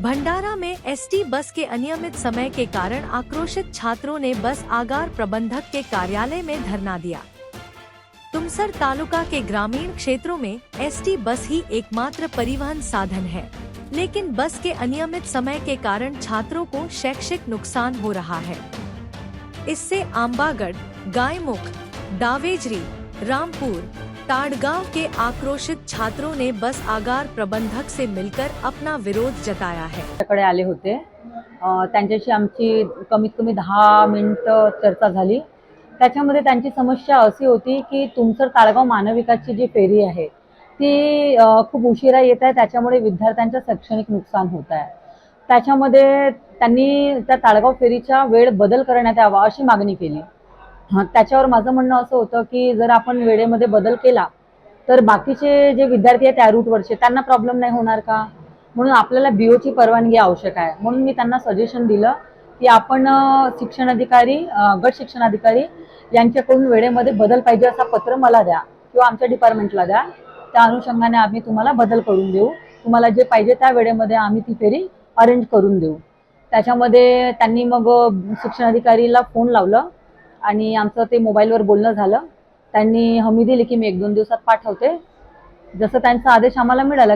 भंडारा में ST bus के अनियमित समय के कारण आक्रोशित छात्रों ने बस आगार प्रबंधक के कार्यालय में धरना दिया। तुमसर तालुका के ग्रामीण क्षेत्रों में एसटी बस ही एकमात्र परिवहन साधन है, लेकिन बस के अनियमित समय के कारण छात्रों को शैक्षिक नुकसान हो रहा है। इससे आंबागढ़, गायमुख, दावेजरी, रामपुर, ताड़गांव के आक्रोशित छात्रों ने बस आगार प्रबंधक से मिलकर अपना विरोध जताया है। कडे आले होते, त्यांच्याशी आमची कमीत कमी 10 मिनिटं चर्चा झाली। त्याच्यामध्ये त्यांची समस्या अशी होती की तुमसर ताळगाव मानविकाची जी फेरी आहे ती खूप उशिरा येत आहे, त्याच्यामुळे विद्यार्थ्यांचं शैक्षणिक नुकसान होत आहे। त्याच्यामध्ये त्यांनी त्या ताळगाव फेरीचा वेळ बदल करण्यात यावा अशी मागणी केली। त्याच्यावर माझं म्हणणं असं होतं की जर आपण वेळेमध्ये बदल केला तर बाकीचे जे विद्यार्थी आहेत त्या रूटवरचे त्यांना प्रॉब्लेम नाही होणार का? म्हणून आपल्याला बीओची परवानगी आवश्यक आहे। म्हणून मी त्यांना सजेशन दिलं की आपण शिक्षण अधिकारी, गट शिक्षण अधिकारी यांच्याकडून वेळेमध्ये बदल पाहिजे असं पत्र मला द्या किंवा आमच्या डिपार्टमेंटला द्या। त्या अनुषंगाने आम्ही तुम्हाला बदल करून देऊ, तुम्हाला जे पाहिजे त्या वेळेमध्ये आम्ही ती फेरी अरेंज करून देऊ। त्याच्यामध्ये त्यांनी मग शिक्षण अधिकारीला फोन लावलं आणि आमचं ते मोबाईलवर बोलणं झालं। त्यांनी हमी दिली की मी 1-2 दिवसात पाठवते। जसं त्यांचा आदेश आम्हाला मिळाला